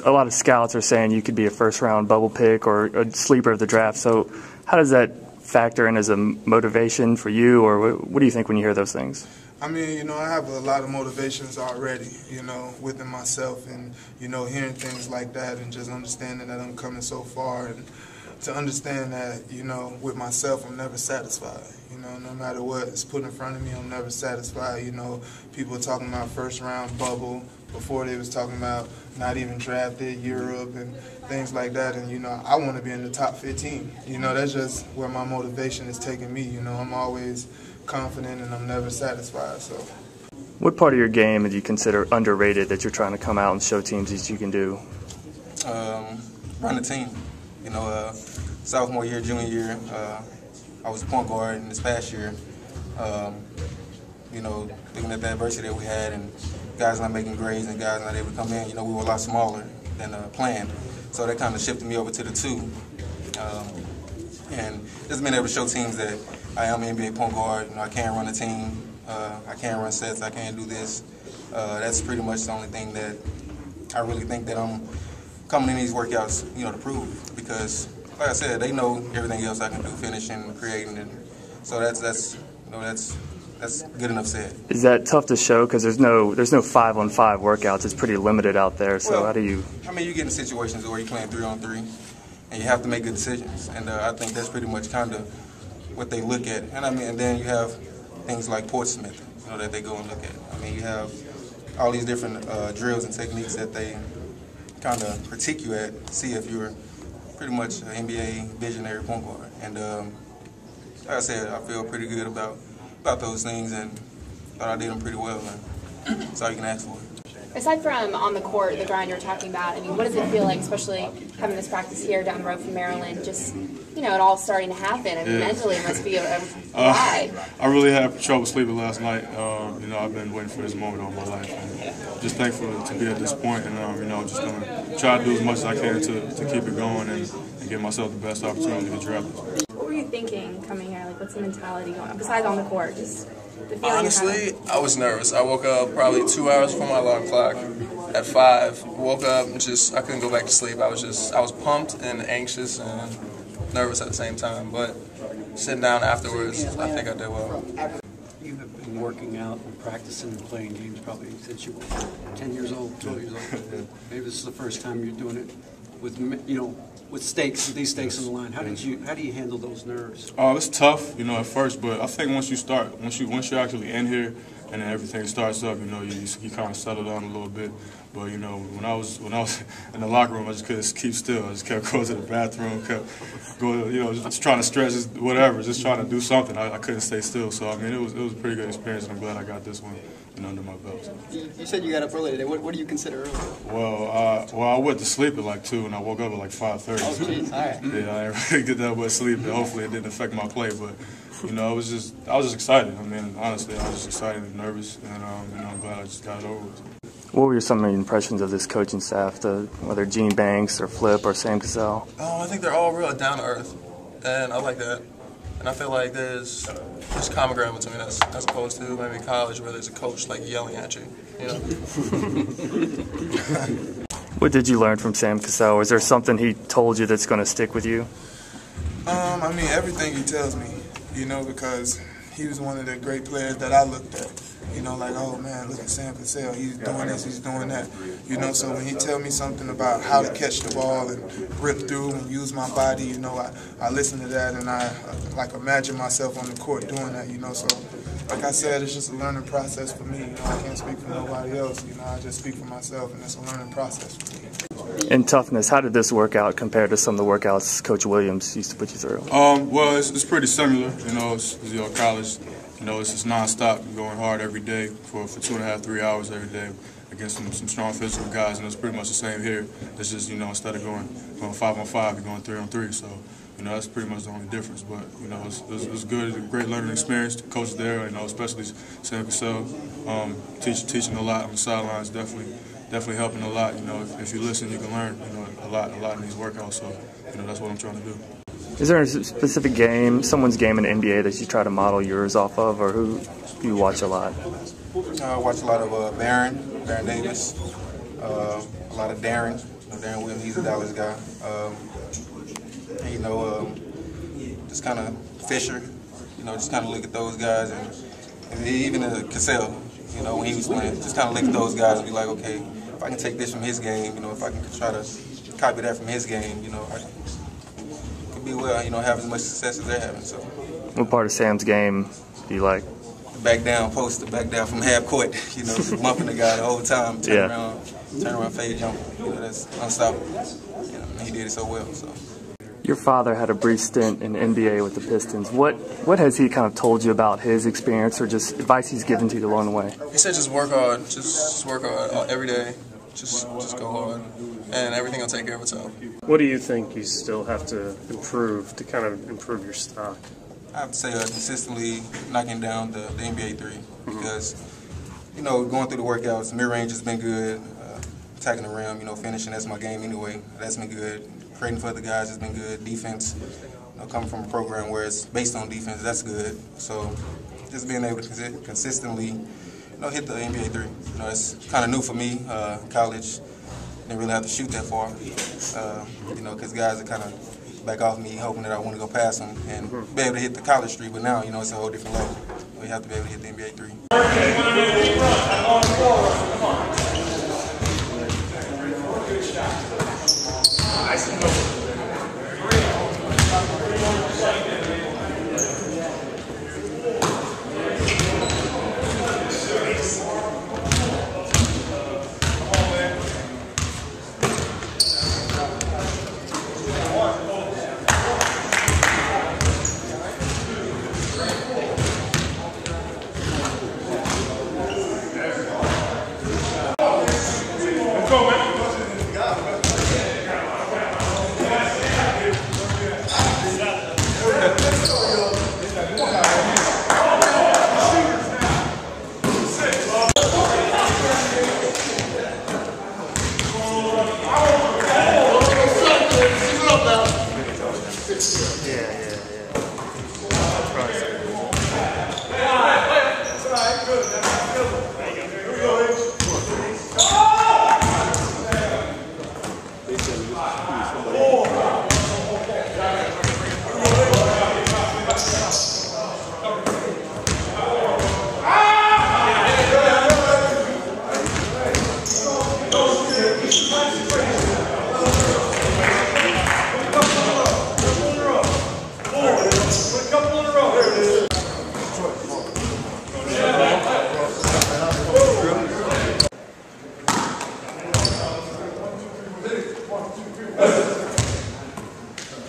A lot of scouts are saying you could be a first-round bubble pick or a sleeper of the draft. So how does that factor in as a motivation for you, or what do you think when you hear those things? I mean, you know, I have a lot of motivations already, you know, within myself, and, you know, hearing things like that and just understanding that I'm coming so far, and to understand that, you know, with myself, I'm never satisfied. You know, no matter what is put in front of me, I'm never satisfied. You know, people are talking about first-round bubble. Before they was talking about not even drafted, Europe, and things like that. And, you know, I want to be in the top 15. You know, that's just where my motivation is taking me. You know, I'm always confident and I'm never satisfied. So, what part of your game do you consider underrated that you're trying to come out and show teams that you can do? Run the team. You know, sophomore year, junior year, I was a point guard in this past year. You know, looking at the adversity that we had and guys not making grades and guys not able to come in, you know, we were a lot smaller than planned. So that kind of shifted me over to the 2. And just being able to show teams that I am an NBA point guard, you know, I can run a team, I can run sets, I can do this. That's pretty much the only thing that I really think that I'm coming in these workouts, you know, to prove. Because, like I said, they know everything else I can do, finishing, creating, and so that's good enough said. Is that tough to show? Because there's no 5-on-5 workouts. It's pretty limited out there. So well, how do you? I mean, you get in situations where you're playing 3-on-3, and you have to make good decisions. And I think that's pretty much kind of what they look at. And I mean, and then you have things like Portsmouth, you know, that they go and look at. I mean, you have all these different drills and techniques that they kind of critique you at, see if you're pretty much an NBA visionary point guard. And like I said, I feel pretty good about those things, and thought I did them pretty well, and that's all you can ask for. Aside from on the court, the grind you're talking about, I mean, what does it feel like, especially having this practice here down the road from Maryland, just, you know, it all starting to happen? I mean, mentally it must be a ride. I really had trouble sleeping last night. You know, I've been waiting for this moment all my life, and just thankful to be at this point, and, you know, just going to try to do as much as I can to keep it going and give myself the best opportunity to get drafted. What were you thinking coming here? Like, what's the mentality going on, besides on the court? Just the feeling. Honestly, I was nervous. I woke up probably 2 hours before my alarm clock at 5. Woke up and I couldn't go back to sleep. I was pumped and anxious and nervous at the same time. But sitting down afterwards, I think I did well. You have been working out and practicing and playing games probably since you were 10 years old, 12 years old. Maybe this is the first time you're doing it with, you know, with these stakes on the line. How do you handle those nerves? It's tough, you know, at first, but I think once you're actually in here and then everything starts up, you know, you kind of settle down a little bit. But you know, when I was in the locker room, I just couldn't keep still. I just kept going to the bathroom, kept going, you know, just trying to stretch, whatever, just trying to do something. I couldn't stay still. So I mean, it was a pretty good experience, and I'm glad I got this one, you know, under my belt. So. You said you got up early today. What do you consider early? Well, I went to sleep at like 2, and I woke up at like 5:30. Oh, jeez. All right. Yeah, I didn't really get that much sleep, and hopefully it didn't affect my play. But you know, I was just excited. I mean, honestly, I was just excited and nervous, and you know, I'm glad I just got it over with. What were some of your impressions of this coaching staff, whether Gene Banks or Flip or Sam Cassell? I think they're all real down to earth, and I like that. And I feel like there's common ground between us, as opposed to maybe college where there's a coach like yelling at you. You know. What did you learn from Sam Cassell? Was there something he told you that's going to stick with you? I mean, everything he tells me, you know, because he was one of the great players that I looked at. You know, like, oh man, look at Sam Cassell, he's doing this, he's doing that. You know, so when he tell me something about how to catch the ball and rip through and use my body, you know, I listen to that and I like imagine myself on the court doing that, you know. So like I said, it's just a learning process for me. You know, I can't speak for nobody else, you know, I just speak for myself, and it's a learning process for me. In toughness, how did this work out compared to some of the workouts Coach Williams used to put you through? Well, it's pretty similar. You know, it's you know, college. You know, it's just nonstop. You're going hard every day for 2.5, 3 hours every day against some strong physical guys, and it's pretty much the same here. It's just, you know, instead of going 5-on-5, you're going 3-on-3. So, you know, that's pretty much the only difference. But, you know, it's good. It's a great learning experience. The coach there, you know, especially Sam Cassell, teaching a lot on the sidelines, definitely helping a lot. You know, if you listen, you can learn, you know, a lot in these workouts. So, you know, that's what I'm trying to do. Is there a specific game, someone's game in the NBA that you try to model yours off of, or who do you watch a lot? I watch a lot of Baron Davis, a lot of Darren. Darren Williams, he's a Dallas guy. And, just kind of Fisher. Just kind of look at those guys, and even Cassell. When he was playing, just kind of look at those guys and be like, okay, if I can take this from his game, if I can try to copy that from his game, I could be well, have as much success as they're having. So. What part of Sam's game do you like? The back down post, the back down from half court, just bumping the guy the whole time, turn around, fade jump, that's unstoppable. And he did it so well. So. Your father had a brief stint in the NBA with the Pistons. What has he kind of told you about his experience, or just advice he's given to you along the way? He said just work hard, just work hard every day, just go hard, and everything will take care of itself. What do you think you still have to improve to kind of improve your stock? I have to say consistently knocking down the NBA three, because going through the workouts, mid-range has been good, attacking the rim, finishing, that's my game anyway, that's been good. Creating for other guys has been good. Defense, coming from a program where it's based on defense, that's good. So just being able to consistently, hit the NBA three. It's kind of new for me. College, didn't really have to shoot that far. Because guys are kind of back off me, hoping that I want to go past them and be able to hit the college three. But now, it's a whole different level. We have to be able to hit the NBA three.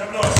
Come on.